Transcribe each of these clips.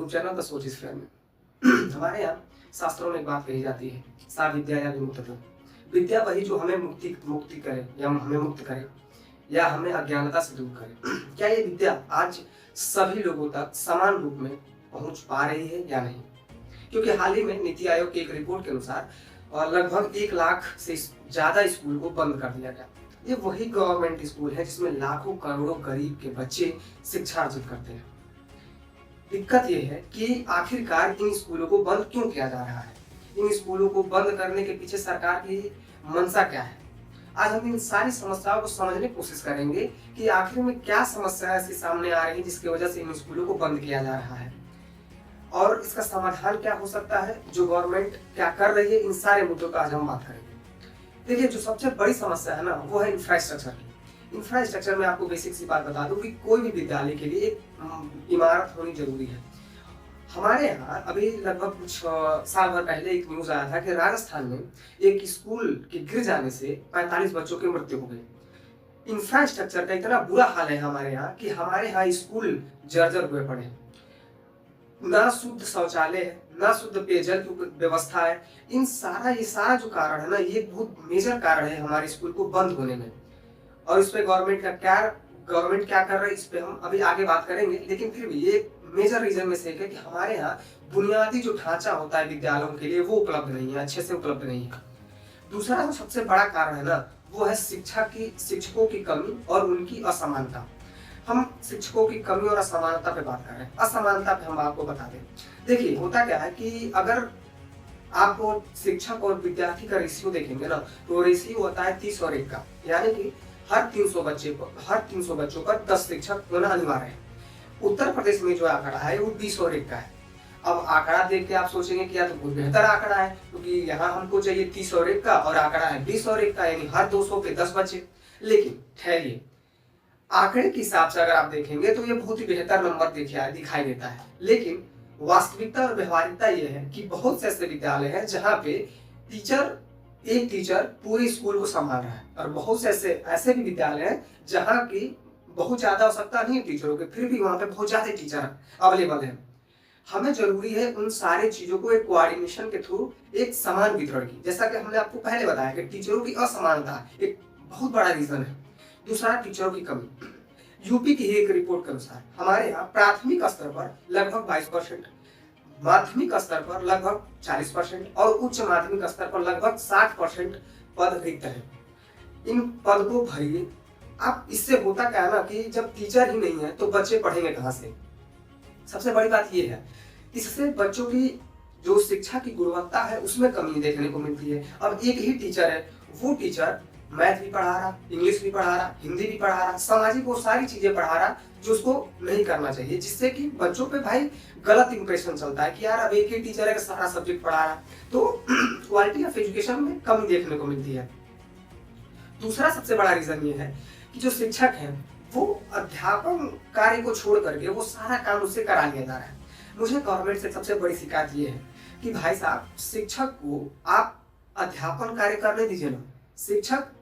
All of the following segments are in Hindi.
यूट्यूब चैनल द सोच इस फ्रेम में। हमारे यहाँ शास्त्रों में एक बात कही जाती है, सा विद्या या विमुक्तता। विद्या वही जो हमें मुक्ति करे या हमें मुक्त करे या हमें अज्ञानता से दूर करे। क्या ये विद्या आज सभी लोगों तक समान रूप में पहुंच पा रही है या नहीं? क्योंकि हाल ही में नीति आयोग की एक रिपोर्ट के अनुसार लगभग 1 लाख से ज्यादा स्कूल को बंद कर दिया गया। ये वही गवर्नमेंट स्कूल है जिसमें लाखों करोड़ों गरीब के बच्चे शिक्षा अर्जित करते हैं। दिक्कत ये है कि आखिरकार इन स्कूलों को बंद क्यों किया जा रहा है? इन स्कूलों को बंद करने के पीछे सरकार की मंशा क्या है? आज हम इन सारी समस्याओं को समझने की कोशिश करेंगे कि आखिर में क्या समस्या ऐसी सामने आ रही है जिसकी वजह से इन स्कूलों को बंद किया जा रहा है और इसका समाधान क्या हो सकता है, जो गवर्नमेंट क्या कर रही है। इन सारे मुद्दों का आज हम बात करेंगे। देखिए, जो सबसे बड़ी समस्या है ना, वो है इंफ्रास्ट्रक्चर की। इंफ्रास्ट्रक्चर में आपको बेसिक सी बात बता दूं कि कोई भी विद्यालय के लिए एक इमारत होनी जरूरी है। हमारे यहाँ अभी लगभग कुछ साल भर पहले एक न्यूज आया था कि राजस्थान में एक स्कूल के गिर जाने से 45 बच्चों की मृत्यु हो गई। इंफ्रास्ट्रक्चर का इतना बुरा हाल है हमारे यहाँ कि हमारे यहाँ स्कूल जर्जर हुए पड़े हैं। ना शुद्ध शौचालय है, ना शुद्ध पेयजल की व्यवस्था है। ये सारा जो कारण है ना, ये बहुत मेजर कारण है हमारे स्कूल को बंद होने में। और इस पे गवर्नमेंट क्या कर रही है, इस पे हम अभी आगे बात करेंगे। लेकिन फिर भी ये मेजर रीजन में से एक है कि हमारे यहाँ बुनियादी जो ढांचा होता है विद्यालयों के लिए वो उपलब्ध नहीं है, अच्छे से उपलब्ध नहीं है। दूसरा जो सबसे बड़ा कारण है ना, वो है शिक्षकों की कमी और उनकी असमानता। हम शिक्षकों की कमी और असमानता पे बात कर रहे हैं। असमानता पे हम आपको बता दें। देखिए, होता क्या है कि अगर आपको शिक्षक और विद्यार्थी का रेशियो देखेंगे ना, तो रेशियो होता है 30 और 1 का। यानी कि हर 300 बच्चों पर 10 शिक्षक होना अनिवार्य है। उत्तर प्रदेश में जो आंकड़ा है वो 20 और 1 का है। अब आंकड़ा देख के आप सोचेंगे कि यार तो बहुत बेहतर आंकड़ा है, क्योंकि यहाँ हमको चाहिए 30 और 1 का और आंकड़ा है 20 और 1 का, यानी हर 200 पे 10 बच्चे। लेकिन ठहरिए, आंकड़े के हिसाब से अगर आप देखेंगे तो ये बहुत ही बेहतर नंबर दिखाई देता है। लेकिन वास्तविकता और व्यवहारिकता ये है कि बहुत से ऐसे विद्यालय हैं जहाँ पे एक टीचर पूरे स्कूल को संभाल रहा है, और बहुत से ऐसे भी विद्यालय हैं जहाँ की बहुत ज्यादा आवश्यकता नहीं है टीचरों की, फिर भी वहाँ पे बहुत ज्यादा टीचर अवेलेबल है। हमें जरूरी है उन सारी चीजों को एक कोऑर्डिनेशन के थ्रू एक समान वितरण की। जैसा कि हमने आपको पहले बताया कि टीचरों की असमानता एक बहुत बड़ा रीजन है। दूसरा, टीचरों की कमी। यूपी की ही एक रिपोर्ट के अनुसार हमारे यहाँ प्राथमिक स्तर पर लगभग 22%, माध्यमिक स्तर पर लगभग 40% और उच्च माध्यमिक स्तर पर लगभग 60% पद रिक्त है। इन पद को भरिए। अब इससे होता क्या है ना कि जब टीचर ही नहीं है तो बच्चे पढ़ेंगे कहाँ से? सबसे बड़ी बात ये है, इससे बच्चों की जो शिक्षा की गुणवत्ता है उसमें कमी देखने को मिलती है। अब एक ही टीचर है, वो टीचर मैथ भी पढ़ा रहा, इंग्लिश भी पढ़ा रहा, हिंदी भी पढ़ा रहा, सामाजिक वो सारी चीजें पढ़ा रहा जो उसको नहीं करना चाहिए, जिससे कि बच्चों पे भाई गलत इंप्रेशन चलता है कि यार अब एक ही टीचर है कि सारा सब्जेक्ट पढ़ा रहा, तो क्वालिटी ऑफ एजुकेशन में कमी देखने को मिलती है। दूसरा सबसे बड़ा रीजन ये है कि जो शिक्षक हैं वो अध्यापन कार्य को छोड़ करके वो सारा काम उससे करा लिया जा रहा है। मुझे गवर्नमेंट से सबसे बड़ी शिकायत ये है कि भाई साहब, शिक्षक को आप अध्यापन कार्य करने दीजिए ना। शिक्षक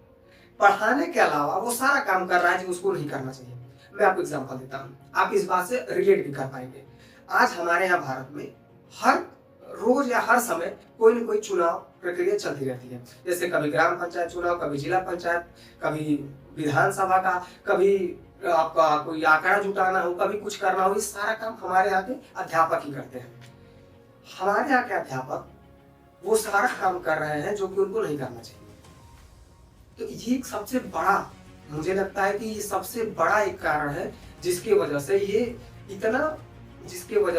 पढ़ाने के अलावा वो सारा काम कर रहा है जो उसको नहीं करना चाहिए। मैं आपको एग्जांपल देता हूँ, आप इस बात से रिलेट भी कर पाएंगे। आज हमारे यहाँ भारत में हर रोज या हर समय कोई न कोई चुनाव प्रक्रिया चलती रहती है। जैसे कभी ग्राम पंचायत चुनाव, कभी जिला पंचायत, कभी विधानसभा का, कभी आपका कोई आंकड़ा जुटाना हो, कभी कुछ करना हो। ये सारा काम हमारे यहाँ के अध्यापक ही करते हैं। हमारे यहाँ के अध्यापक वो सारा काम कर रहे हैं जो कि उनको नहीं करना चाहिए। तो ये सबसे बड़ा, मुझे लगता है कि ये सबसे बड़ा एक कारण है जिसकी वजह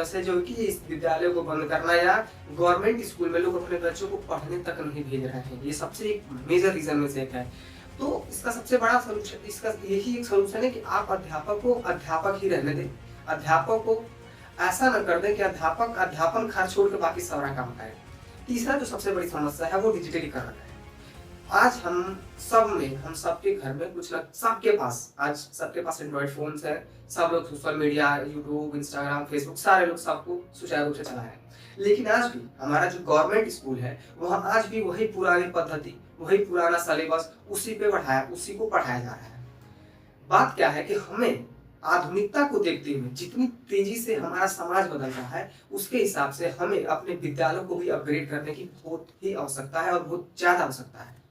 से जो कि इस विद्यालय को बंद करना या गवर्नमेंट स्कूल में लोग अपने बच्चों को पढ़ने तक नहीं भेज रहे हैं। ये सबसे एक मेजर रीजन में से एक है। तो इसका सबसे बड़ा सोल्यूशन, इसका यही एक सोल्यूशन है कि आप अध्यापक को अध्यापक ही रहने दें। अध्यापक को ऐसा न कर दें कि अध्यापन खर्च छोड़ के बाकी सारा काम करें। तीसरा जो सबसे बड़ी समस्या है वो डिजिटलीकरण है। आज हम सबके घर में सबके पास एंड्रॉइड फोन्स है। सब लोग social media, YouTube, Instagram, Facebook, सारे लोग सबको सुचारू रूप से चला है। लेकिन आज भी हमारा जो गवर्नमेंट स्कूल है वहाँ आज भी वही पुरानी पद्धति, वही पुराना सिलेबस, उसी को पढ़ाया जा रहा है। बात क्या है कि हमें आधुनिकता को देखते हुए जितनी तेजी से हमारा समाज बदल रहा है, उसके हिसाब से हमें अपने विद्यालयों को भी अपग्रेड करने की बहुत ही आवश्यकता है और बहुत ज्यादा आवश्यकता है।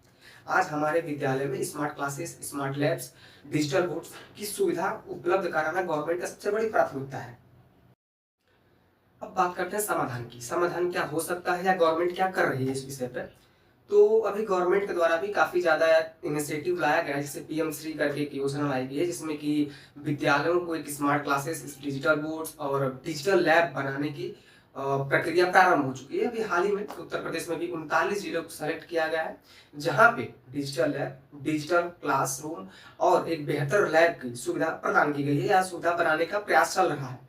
आज हमारे विद्यालय में smart classes, smart labs, digital boards की सुविधा उपलब्ध कराना गवर्नमेंट का सबसे बड़ी प्राथमिकता है। अब बात करते हैं समाधान की। समाधान क्या हो सकता है या गवर्नमेंट क्या कर रही है इस विषय पर। तो अभी गवर्नमेंट के द्वारा भी काफी ज्यादा इनिशिएटिव लाया गया है, जैसे पीएम श्री करके एक योजना लाई गई है, जिसमें कि विद्यालयों को एक स्मार्ट क्लासेस, डिजिटल बोर्ड्स और डिजिटल लैब बनाने की प्रक्रिया प्रारंभ हो चुकी है। अभी हाल ही में उत्तर प्रदेश में भी 39 जिलों को सेलेक्ट किया गया है, जहां पे डिजिटल लैब, डिजिटल क्लासरूम और एक बेहतर लैब की सुविधा प्रदान की गई है या सुविधा बनाने का प्रयास चल रहा है।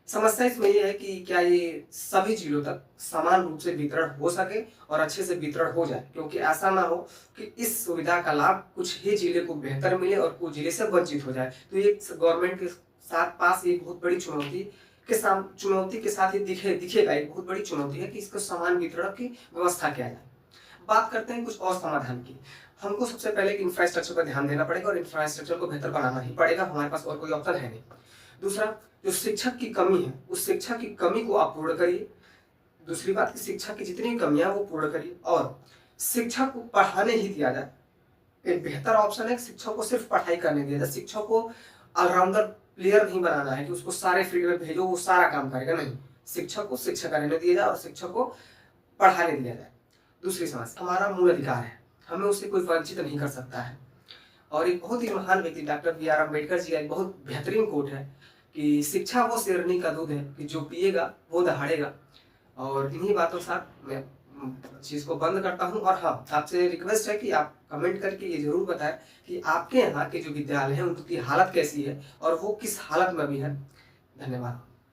समस्या इसमें यह है कि क्या ये सभी जिलों तक समान रूप से वितरण हो सके और अच्छे से वितरण हो जाए, क्योंकि ऐसा ना हो कि इस सुविधा का लाभ कुछ ही जिले को बेहतर मिले और कुछ जिले से वंचित हो जाए। तो ये गवर्नमेंट के साथ पास एक बहुत बड़ी चुनौती के साथ ही दिखेगा एक बहुत बड़ी चुनौती है कि इसको समान वितरण की व्यवस्था किया जाए। बात करते हैं कुछ और समाधान की। हमको सबसे पहले इंफ्रास्ट्रक्चर पर ध्यान देना पड़ेगा और इंफ्रास्ट्रक्चर को बेहतर बनाना ही पड़ेगा, हमारे पास और कोई ऑप्शन है नहीं। दूसरा, जो शिक्षक की कमी है उस शिक्षक की कमी को आप पूर्ण करिए। दूसरी बात कि शिक्षा की जितनी कमियां वो पूर्ण करिए और शिक्षक को पढ़ाने ही दिया जाए। एक बेहतर ऑप्शन है शिक्षक को सिर्फ पढ़ाई करने दिया जाए। शिक्षक को ऑलराउंडर प्लेयर नहीं बनाना है कि उसको सारे फील्ड में भेजो वो सारा काम करेगा, नहीं। शिक्षक को शिक्षा करने दिया जाए और शिक्षक को पढ़ाने दिया जाए। दूसरी समस्या, हमारा मूल अधिकार है, हमें उससे कोई वंचित नहीं कर सकता है। और एक बहुत ही महान व्यक्ति डॉक्टर बी.आर. अम्बेडकर जी का एक बहुत बेहतरीन कोट है कि शिक्षा वो शेरनी का दूध है कि जो पिएगा वो दहाड़ेगा। और इन्हीं बातों के साथ मैं चीज को बंद करता हूं। और हाँ, आपसे रिक्वेस्ट है कि आप कमेंट करके ये जरूर बताएं कि आपके यहाँ के जो विद्यालय हैं उनकी हालत कैसी है और वो किस हालत में भी है। धन्यवाद।